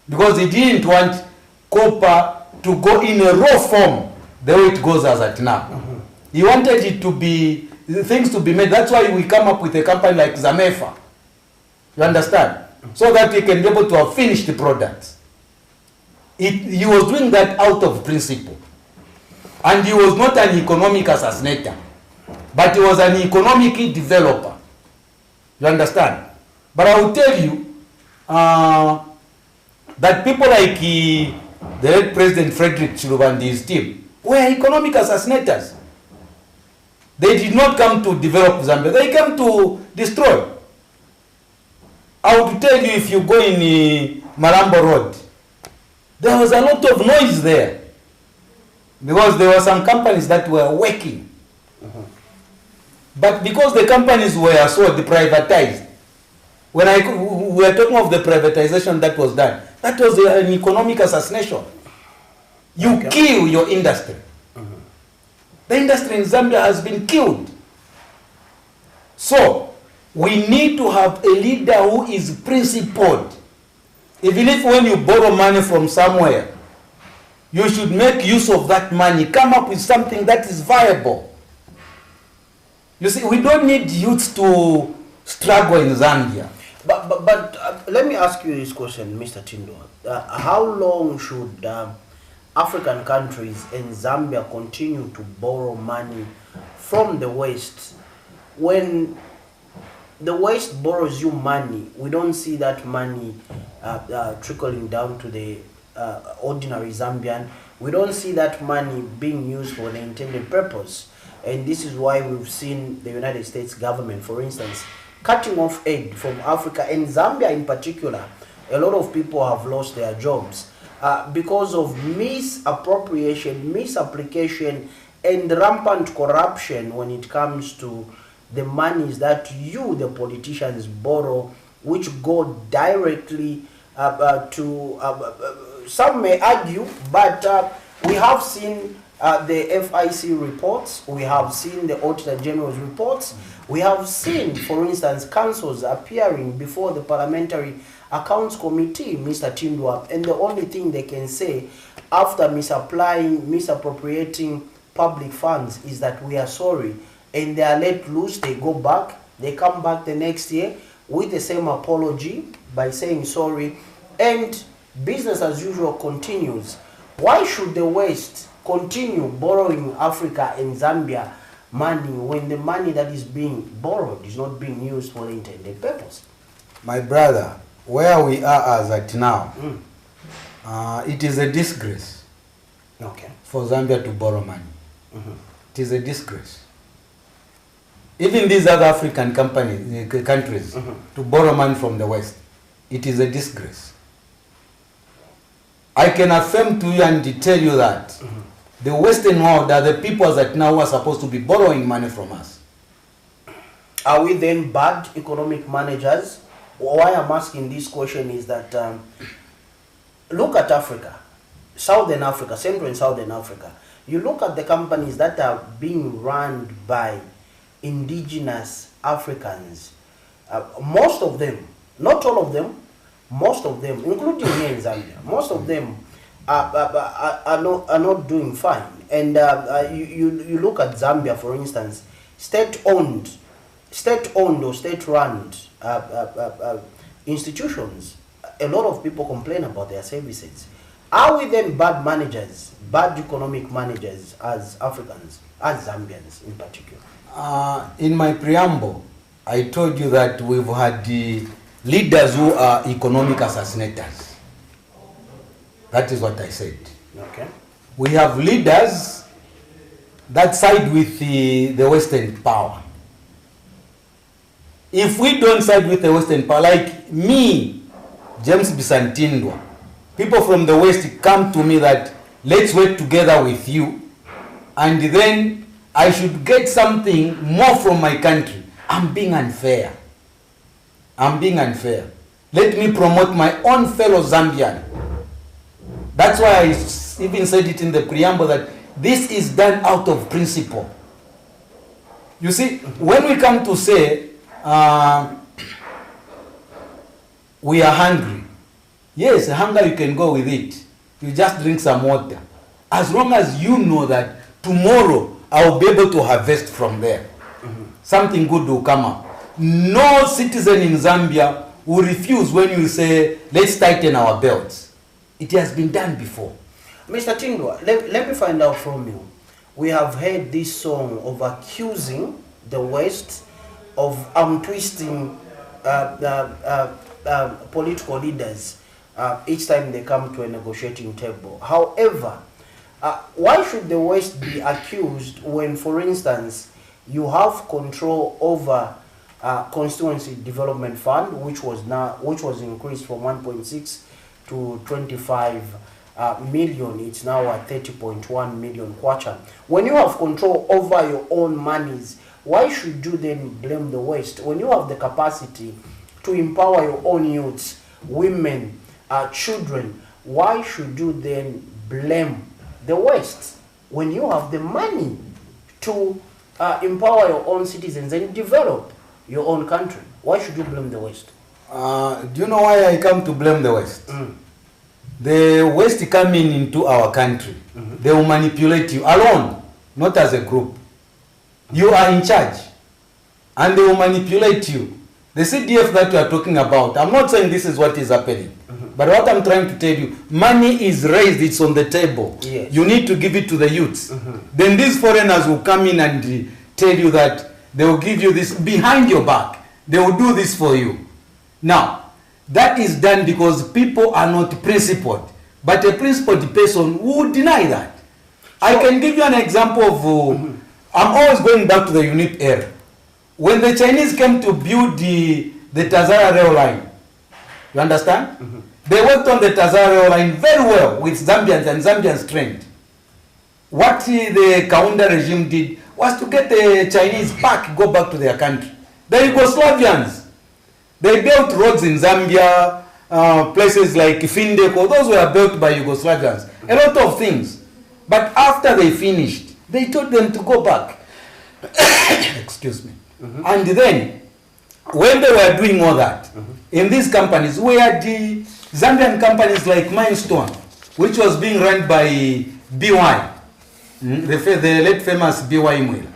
Because he didn't want copper to go in a raw form the way it goes as at now. He wanted it to be, things to be made. That's why we come up with a company like Zamefa. You understand? So that we can be able to have finished the products. He was doing that out of principle. And he was not an economic assassinator, but he was an economic developer. You understand? But I will tell you that people like the late President Frederick Chiluba and his team were economic assassinators. They did not come to develop Zambia. They came to destroy. I would tell you, if you go in Marambo Road, there was a lot of noise there. Because there were some companies that were working. But because the companies were so privatized, when we are talking of the privatization that was done, that was an economic assassination. You kill your industry. The industry in Zambia has been killed. So, we need to have a leader who is principled. Even if when you borrow money from somewhere, you should make use of that money, come up with something that is viable. You see, we don't need youth to struggle in Zambia. But let me ask you this question, Mr. TINDWA. How long should African countries and Zambia continue to borrow money from the West. When the West borrows you money, we don't see that money trickling down to the ordinary Zambian. We don't see that money being used for the intended purpose. And this is why we've seen the United States government, for instance, cutting off aid from Africa and Zambia in particular. A lot of people have lost their jobs because of misappropriation, misapplication, and rampant corruption when it comes to the monies that you, the politicians, borrow, which go directly to, some may argue, but we have seen the FIC reports, we have seen the Auditor General's reports, we have seen, for instance, councils appearing before the Parliamentary Accounts Committee, Mr. TINDWA, and the only thing they can say after misapplying, misappropriating public funds is that we are sorry, and they are let loose, they go back, they come back the next year with the same apology by saying sorry, and business as usual continues. Why should the West continue borrowing Africa and Zambia money when the money that is being borrowed is not being used for the intended purpose? My brother, where we are as at now, it is a disgrace for Zambia to borrow money. It is a disgrace. Even these other African countries, to borrow money from the West, it is a disgrace. I can affirm to you and tell you that the Western world are the people that now are supposed to be borrowing money from us. Are we then bad economic managers? Why I'm asking this question is that look at Africa, Southern Africa, Central and Southern Africa. You look at the companies that are being run by indigenous Africans. Most of them, not all of them, most of them, including here in Zambia, most of them are not doing fine. And you look at Zambia, for instance, state-owned or state-run institutions. A lot of people complain about their services. Are we then bad managers, bad economic managers as Africans, as Zambians in particular? In my preamble, I told you that we've had the leaders who are economic assassinators. That is what I said. Okay. We have leaders that side with the Western power. If we don't side with the Western power, like me, James Bisantindwa, people from the West come to me that let's work together with you, and then I should get something more from my country. I'm being unfair. I'm being unfair. Let me promote my own fellow Zambian. That's why I even said it in the preamble that this is done out of principle. You see, when we come to say we are hungry, yes, hunger you can go with it. You just drink some water. As long as you know that tomorrow I will be able to harvest from there. Something good will come up. No citizen in Zambia will refuse when you say, let's tighten our belts. It has been done before. Mr. Tindwa, let me find out from you. We have heard this song of accusing the West of twisting political leaders each time they come to a negotiating table. However, why should the West be accused when, for instance, you have control over Constituency Development Fund, which was increased from 1.6 to 25 million. It's now at 30.1 million kwacha. When you have control over your own monies, why should you then blame the West? When you have the capacity to empower your own youths, women, children, why should you then blame the West when you have the money to empower your own citizens and develop your own country? Why should you blame the West? Do you know why I come to blame the West? The West coming into our country, they will manipulate you alone, not as a group. You are in charge, and they will manipulate you. The CDF that we are talking about, I'm not saying this is what is happening. But what I'm trying to tell you, money is raised, it's on the table. Yes. You need to give it to the youths. Then these foreigners will come in and tell you that they will give you this behind your back. They will do this for you. Now, that is done because people are not principled. But a principled person would deny that. So, I can give you an example of, I'm always going back to the UNIP era. When the Chinese came to build the Tazara rail line, you understand? They worked on the Tazara rail line very well with Zambians, and Zambians trained. What the Kaunda regime did was to get the Chinese go back to their country. The Yugoslavians, they built roads in Zambia, places like Findeko, those were built by Yugoslavians. A lot of things. But after they finished, they told them to go back. Excuse me. And then, when they were doing all that, in these companies, where the Zambian companies like Mindstone, which was being run by BY, the late famous BY Mwila.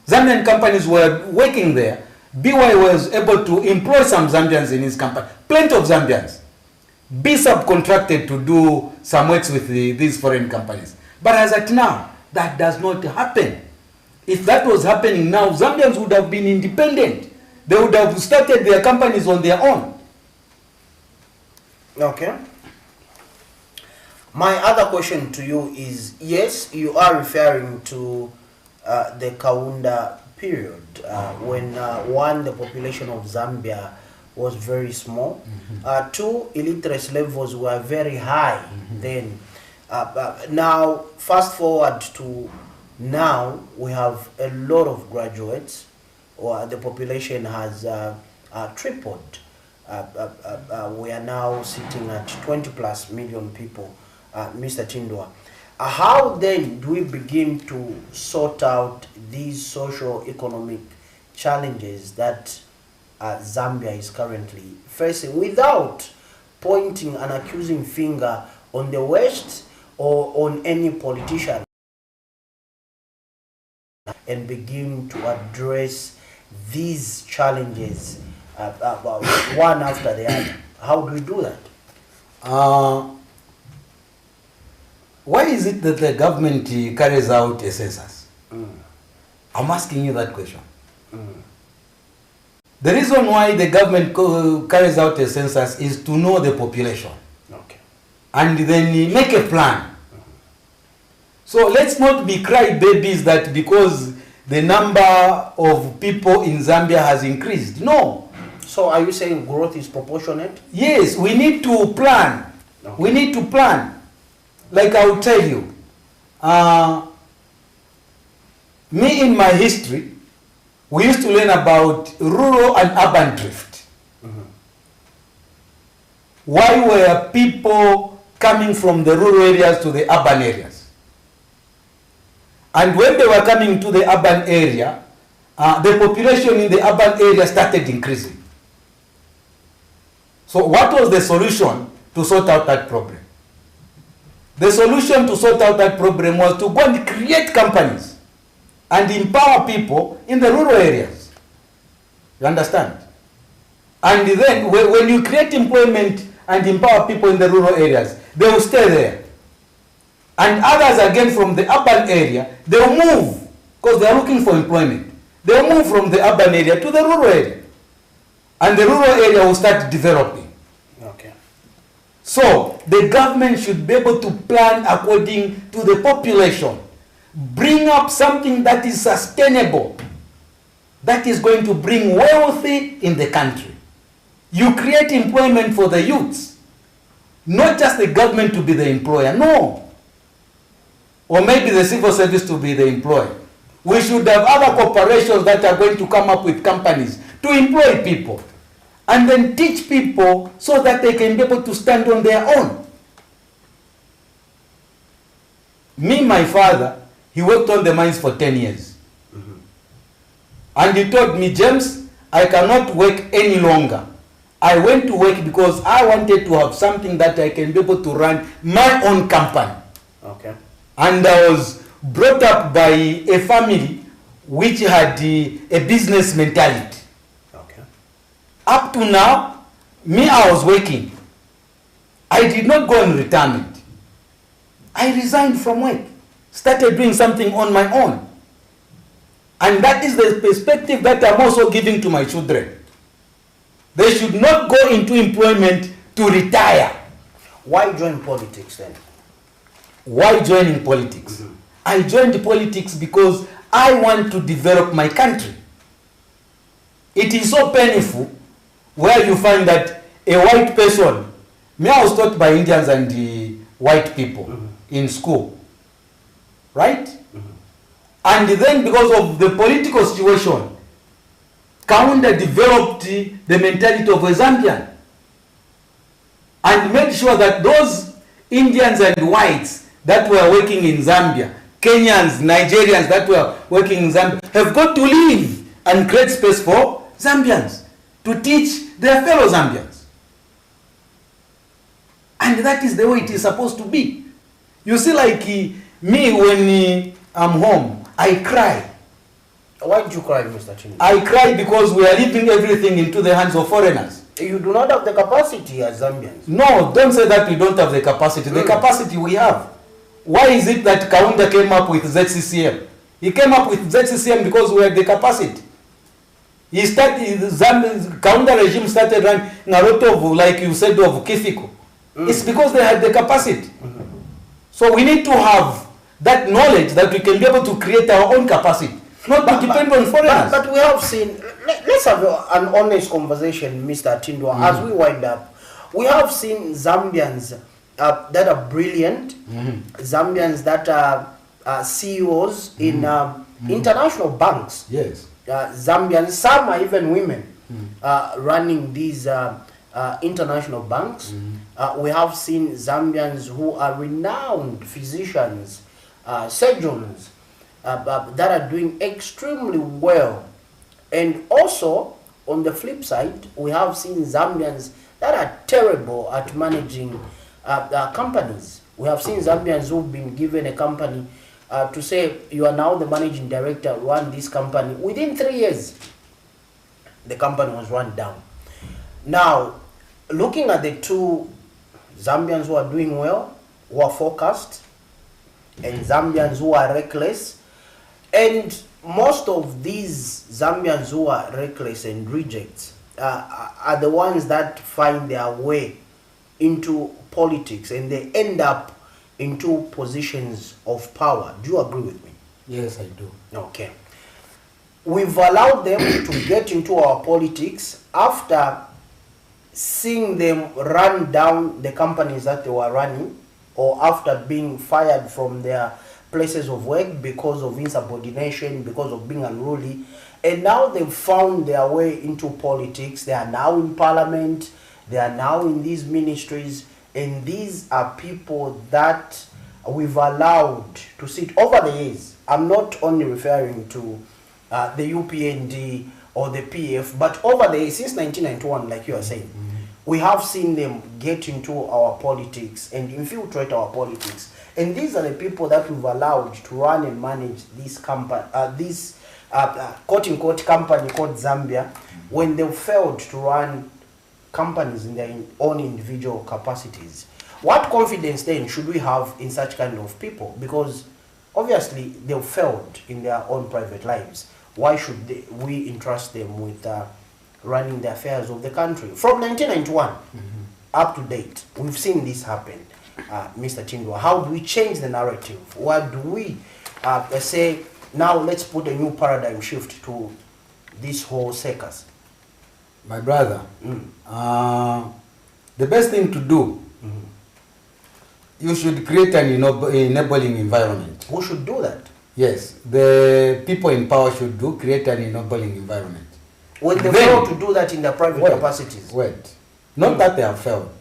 Zambian companies were working there. BY was able to employ some Zambians in his company, plenty of Zambians. Be subcontracted to do some works with these foreign companies. But as at now, that does not happen. If that was happening now, Zambians would have been independent. They would have started their companies on their own. Okay. My other question to you is, yes, you are referring to the Kaunda period, when one, the population of Zambia was very small. Two, illiteracy levels were very high then. Now, fast forward to now, we have a lot of graduates, or the population has tripled. We are now sitting at 20 plus million people, Mr. TINDWA. How then do we begin to sort out these socio-economic challenges that Zambia is currently facing without pointing an accusing finger on the West or on any politician, and begin to address these challenges one after the other? How do we do that? Why is it that the government carries out a census? I'm asking you that question. The reason why the government carries out a census is to know the population. Okay. And then make a plan. So let's not be crybabies that because the number of people in Zambia has increased. No. So are you saying growth is proportionate? Yes, we need to plan. Okay. We need to plan. Like I will tell you, me in my history, we used to learn about rural and urban drift. Why were people coming from the rural areas to the urban areas? And when they were coming to the urban area, the population in the urban area started increasing. So what was the solution to sort out that problem? The solution to sort out that problem was to go and create companies and empower people in the rural areas. You understand? And then when you create employment and empower people in the rural areas, they will stay there. And others again from the urban area, they will move because they are looking for employment. They will move from the urban area to the rural area. And the rural area will start developing. Okay. So the government should be able to plan according to the population. Bring up something that is sustainable, that is going to bring wealthy in the country. You create employment for the youths, not just the government to be the employer, no. Or maybe the civil service to be the employer. We should have other corporations that are going to come up with companies to employ people and then teach people so that they can be able to stand on their own. Me, my father, he worked on the mines for 10 years. And he told me, James, I cannot work any longer. I went to work because I wanted to have something that I can be able to run my own company. Okay. And I was brought up by a family which had a business mentality. Okay. Up to now, I was working. I did not go on retirement. I resigned from work, started doing something on my own. And that is the perspective that I'm also giving to my children. They should not go into employment to retire. Why join politics then? Why joining politics? I joined politics because I want to develop my country. It is so painful where you find that a white person, I was taught by Indians and the white people in school, right? And then because of the political situation, Kaunda developed the mentality of a Zambian and made sure that those Indians and whites that were working in Zambia, Kenyans, Nigerians that were working in Zambia, have got to leave and create space for Zambians to teach their fellow Zambians. And that is the way it is supposed to be. You see, like me, when I'm home, I cry. Why did you cry, Mr. Chindu? I cry because we are leaving everything into the hands of foreigners. You do not have the capacity as Zambians. No, don't say that we don't have the capacity. The capacity we have. Why is it that Kaunda came up with ZCCM? He came up with ZCCM because we had the capacity. He started, Kaunda regime started running a lot of, like you said, of Kifiko. It's because they had the capacity. So we need to have that knowledge that we can be able to create our own capacity, not to depend on foreigners. But we have seen, let's have an honest conversation, Mr. TINDWA, as we wind up. We have seen Zambians that are brilliant, Zambians that are CEOs in international banks. Yes. Zambians, some are even women running these international banks. We have seen Zambians who are renowned physicians, surgeons, that are doing extremely well. And also, on the flip side, we have seen Zambians that are terrible at managing companies. We have seen Zambians who've been given a company to say, you are now the managing director, run this company. Within 3 years, the company was run down. Now, looking at the two Zambians who are doing well, who are focused, and Zambians who are reckless, and most of these Zambians who are reckless and rejects are the ones that find their way into politics and they end up into positions of power. Do you agree with me? Yes, I do. Okay. We've allowed them to get into our politics after seeing them run down the companies that they were running, or after being fired from their places of work because of insubordination, because of being unruly. And now they've found their way into politics. They are now in parliament. They are now in these ministries. And these are people that we've allowed to sit over the years. I'm not only referring to the UPND or the PF, but over the years, since 1991, like you are saying, we have seen them get into our politics and infiltrate our politics. And these are the people that we've allowed to run and manage this company, quote-unquote company called Zambia, when they failed to run companies in their own individual capacities. What confidence then should we have in such kind of people? Because obviously they've failed in their own private lives. Why should we entrust them with running the affairs of the country? From 1991 up to date, we've seen this happen. Mr. TINDWA, how do we change the narrative? What do we say, now let's put a new paradigm shift to this whole circus? My brother, the best thing to do, you should create an enabling environment. Who should do that? Yes, the people in power should create an enabling environment. When they fail to do that in their private capacities? Not that they have failed.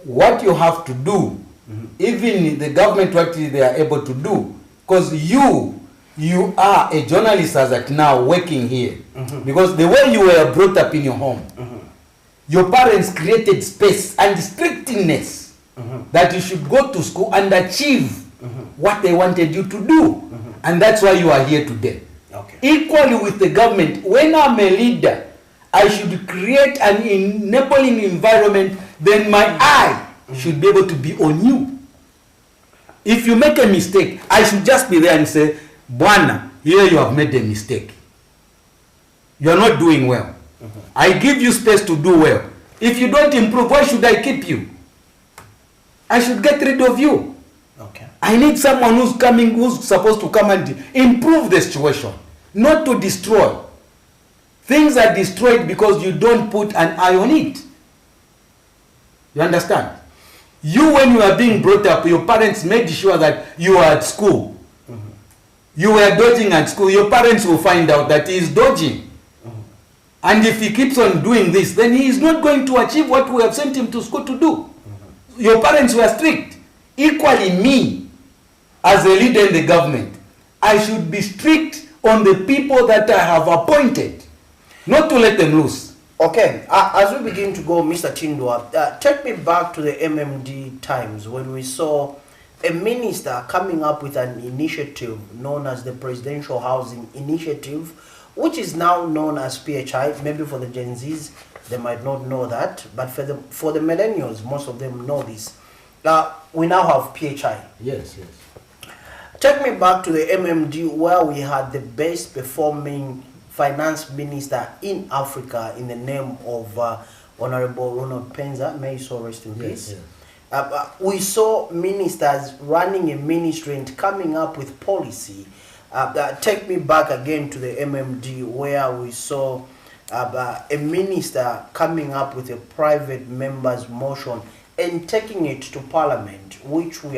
What you have to do, even the government, what they are able to do, because you are a journalist as at now working here, because the way you were brought up in your home, your parents created space and strictness that you should go to school and achieve what they wanted you to do. And that's why you are here today. Okay. Equally with the government, when I'm a leader, I should create an enabling environment, then my eye should be able to be on you. If you make a mistake, I should just be there and say, Bwana, here you have made a mistake. You are not doing well. I give you space to do well. If you don't improve, why should I keep you? I should get rid of you. Okay. I need someone who's supposed to come and improve the situation, not to destroy. Things are destroyed because you don't put an eye on it. You understand? You, when you are being brought up, your parents made sure that you are at school. You were dodging at school. Your parents will find out that he is dodging. And if he keeps on doing this, then he is not going to achieve what we have sent him to school to do. Your parents were strict. Equally, me, as a leader in the government, I should be strict on the people that I have appointed, not to let them loose. Okay, as we begin to go, Mr. TINDWA, take me back to the MMD times when we saw a minister coming up with an initiative known as the Presidential Housing Initiative, which is now known as PHI. Maybe for the Gen Zs, they might not know that, but for the millennials, most of them know this. We now have PHI. Yes, yes. Take me back to the MMD where we had the best performing finance minister in Africa in the name of Honorable Ronald Penza. May he so rest in peace. Yes. We saw ministers running a ministry and coming up with policy. Take me back again to the MMD where we saw a minister coming up with a private member's motion and taking it to Parliament, which we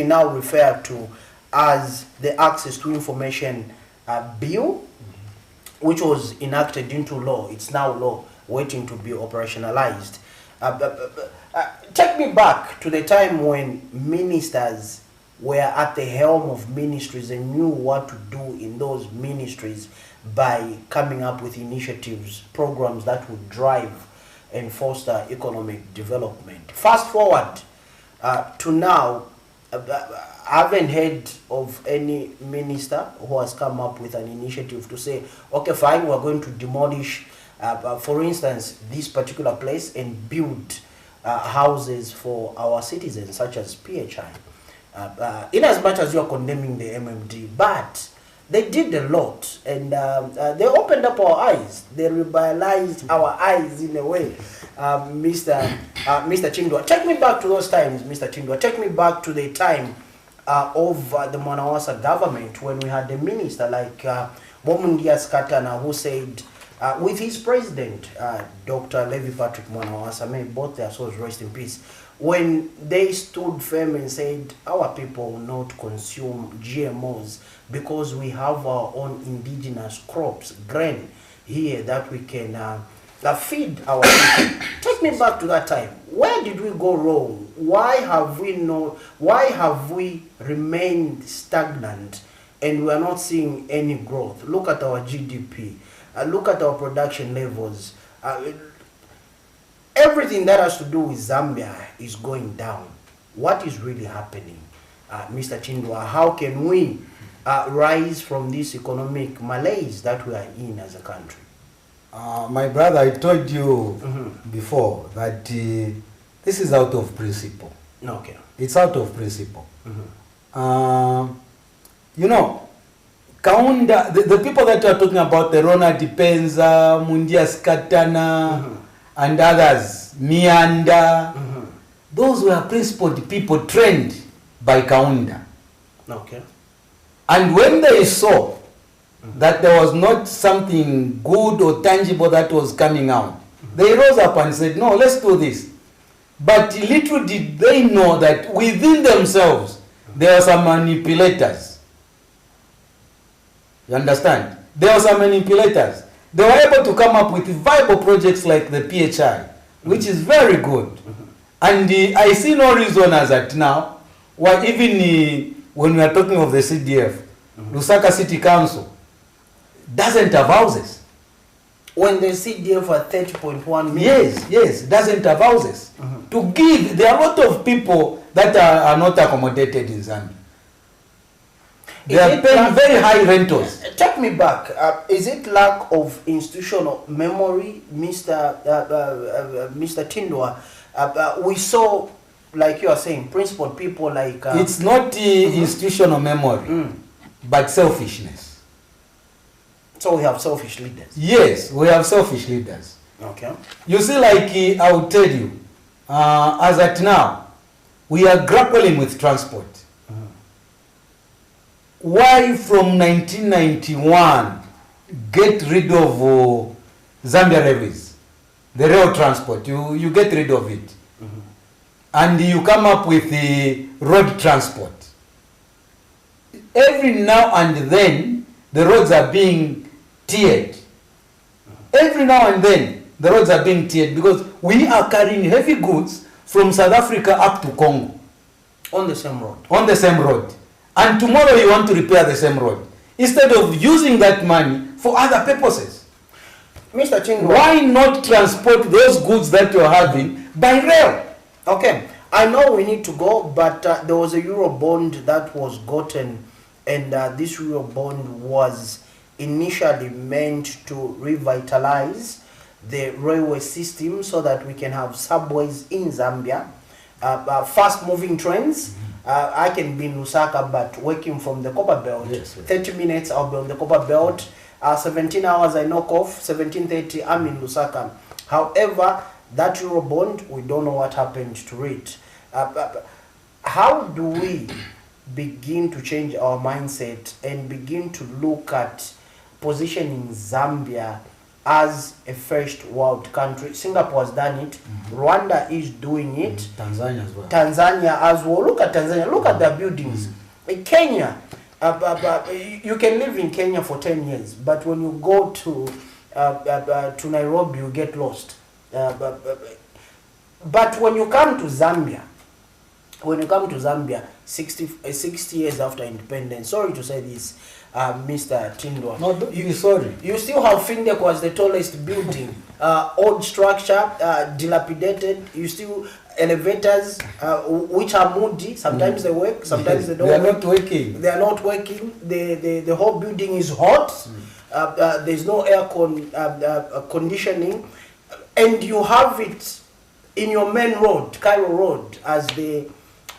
now refer to as the Access to Information Bill, which was enacted into law. It's now law, waiting to be operationalized. Take me back to the time when ministers were at the helm of ministries and knew what to do in those ministries by coming up with initiatives, programs that would drive and foster economic development. Fast forward to now, I haven't heard of any minister who has come up with an initiative to say, okay, fine, we're going to demolish, for instance, this particular place and build houses for our citizens, such as PHI. In as much as you're condemning the MMD, but they did a lot, and they opened up our eyes. They revitalized our eyes in a way. Mr. TINDWA, take me back to those times, Mr. TINDWA. Take me back to the time of the Mwanawasa government when we had a minister like Bomundia Skatana who said, with his president, Dr. Levi Patrick Mwanawasa, may both their souls rest in peace, when they stood firm and said, our people will not consume GMOs because we have our own indigenous crops, grain here that we can feed our people. Take me back to that time. Where did we go wrong? Why have we remained stagnant and we are not seeing any growth? Look at our GDP. Look at our production levels. Everything that has to do with Zambia is going down. What is really happening, Mr. TINDWA? How can we rise from this economic malaise that we are in as a country? My brother, I told you before that this is out of principle. Okay. It's out of principle. You know, Kaunda, the people that are talking about the Ronald Penza, Mundia Skatana, and others, Mianda, those were principled people trained by Kaunda. Okay. And when they saw that there was not something good or tangible that was coming out, they rose up and said, no, let's do this. But little did they know that within themselves, there were some manipulators. You understand? There were some manipulators. They were able to come up with viable projects like the PHI, which is very good. And I see no reason as at now, why even when we are talking of the CDF, Lusaka City Council doesn't have houses. When the CDF are 30.1 million? Yes, doesn't have houses. To give, there are a lot of people that are not accommodated in Zambia. They are paying very high rentals. Take me back. Is it lack of institutional memory, Mr. TINDWA? We saw, like you are saying, principled people like... it's not institutional memory, but selfishness. So we have selfish leaders? Yes, we have selfish leaders. Okay. You see, like I will tell you, as at now, we are grappling with transport. Why from 1991 get rid of Zambia Railways, the rail transport, you get rid of it. And you come up with the road transport. Every now and then, the roads are being tiered. Every now and then, the roads are being tiered because we are carrying heavy goods from South Africa up to Congo. On the same road. On the same road. And tomorrow you want to repair the same road. Instead of using that money for other purposes. Mr. TINDWA, why not transport those goods that you're having by rail? Okay. I know we need to go, but there was a Euro bond that was gotten, and this Euro bond was initially meant to revitalize the railway system so that we can have subways in Zambia, fast-moving trains. I can be in Lusaka, but working from the Copper Belt. Yes, 30 minutes, I'll be on the Copper Belt. 17 hours, I knock off. 17:30, I'm in Lusaka. However, that Euro bond, we don't know what happened to it. How do we begin to change our mindset and begin to look at positioning Zambia as a first world country? Singapore has done it. Rwanda is doing it. Tanzania as well. Tanzania as well. Look at Tanzania. Look at their buildings. In Kenya, you can live in Kenya for 10 years, but when you go to Nairobi, you get lost. But when you come to Zambia, 60 years after independence, sorry to say this, Mr. TINDWA. No, don't be sorry. You still have Findek was the tallest building, old structure, dilapidated. You still elevators, which are moody. Sometimes they work, sometimes they don't. They are not working. They are not working. The whole building is hot. There's no air conditioning, and you have it in your main road, Cairo Road, as the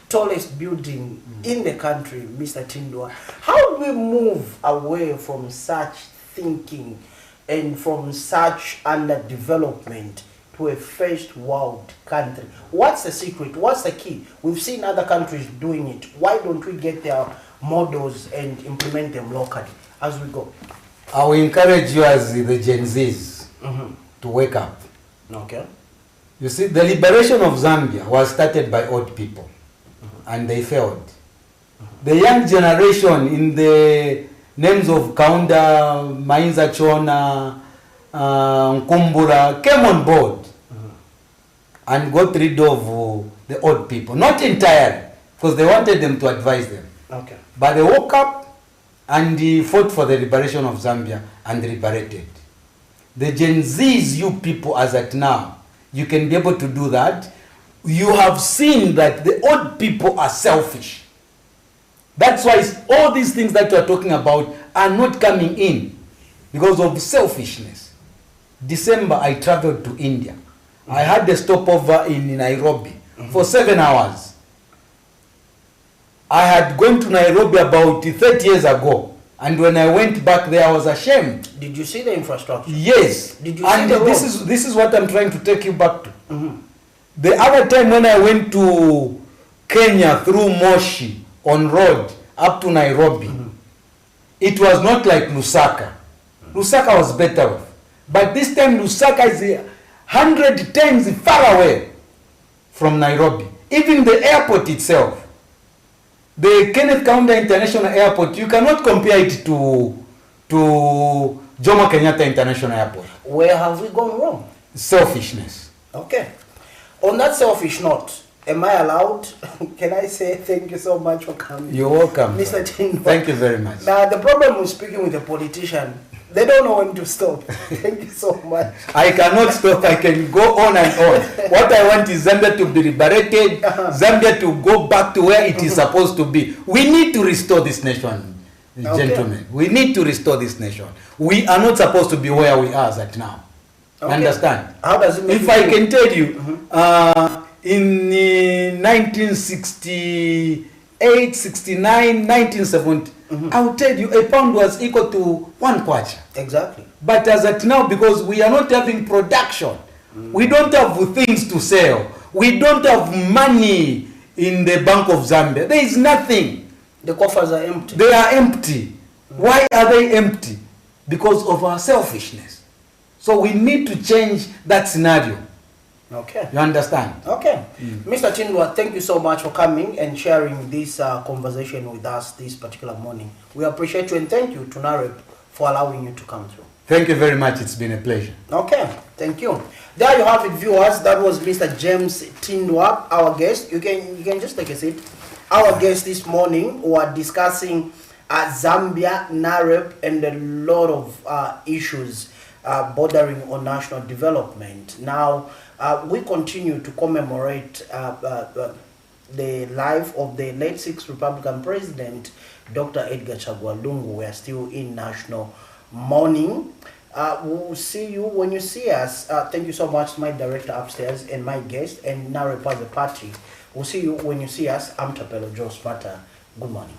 tallest building in the country, Mr. TINDWA. How do we move away from such thinking and from such underdevelopment to a first world country? What's the secret? What's the key? We've seen other countries doing it. Why don't we get their models and implement them locally as we go? I will encourage you as the Gen Zs to wake up. Okay. You see, the liberation of Zambia was started by old people, and they failed. The young generation, in the names of Kaunda, Mainza Chona, Nkumbura, came on board and got rid of the old people. Not entirely, because they wanted them to advise them. Okay. But they woke up and fought for the liberation of Zambia and liberated. The Gen Zs, you people as at now, you can be able to do that. You have seen that the old people are selfish. That's why all these things that you are talking about are not coming in because of selfishness. December, I traveled to India. I had a stopover in Nairobi for 7 hours. I had gone to Nairobi about 30 years ago. And when I went back there, I was ashamed. Did you see the infrastructure? Yes. Did you and see the roads? this is what I'm trying to take you back to. The other time when I went to Kenya through Moshi on road up to Nairobi, it was not like Lusaka. Lusaka was better off. But this time Lusaka is 100 times far away from Nairobi. Even the airport itself, the Kenneth Kaunda International Airport, you cannot compare it to Jomo Kenyatta International Airport. Where have we gone wrong? Selfishness. Okay. On that selfish note, am I allowed? Can I say thank you so much for coming? You're welcome. Mr. TINDWA. Thank you very much. Now, the problem with speaking with a politician, they don't know when to stop. Thank you so much. I cannot stop. I can go on and on. What I want is Zambia to be liberated, Zambia to go back to where it is supposed to be. We need to restore this nation, Gentlemen, we need to restore this nation. We are not supposed to be where we are at now. Understand? How does it make if I can tell you, in 1968, 69, 1970, I will tell you a pound was equal to 1 kwacha. Exactly. But as at now, because we are not having production, we don't have things to sell, we don't have money in the Bank of Zambia. There is nothing. The coffers are empty. They are empty. Why are they empty? Because of our selfishness. So we need to change that scenario. Okay. You understand? Okay. Mr. TINDWA, thank you so much for coming and sharing this conversation with us this particular morning. We appreciate you and thank you to NAREP for allowing you to come through. Thank you very much. It's been a pleasure. Okay. Thank you. There you have it, viewers. That was Mr. James TINDWA, our guest. You can just take a seat. Our guest this morning, we are discussing Zambia, NAREP, and a lot of issues bordering on national development. Now, we continue to commemorate the life of the late 6th Republican President, Dr. Edgar Chagwa Lungu. We are still in national mourning. We'll see you when you see us. Thank you so much to my director upstairs and my guest and NAREP as a party. We'll see you when you see us. I'm Tapelo Joe Sparta. Good morning.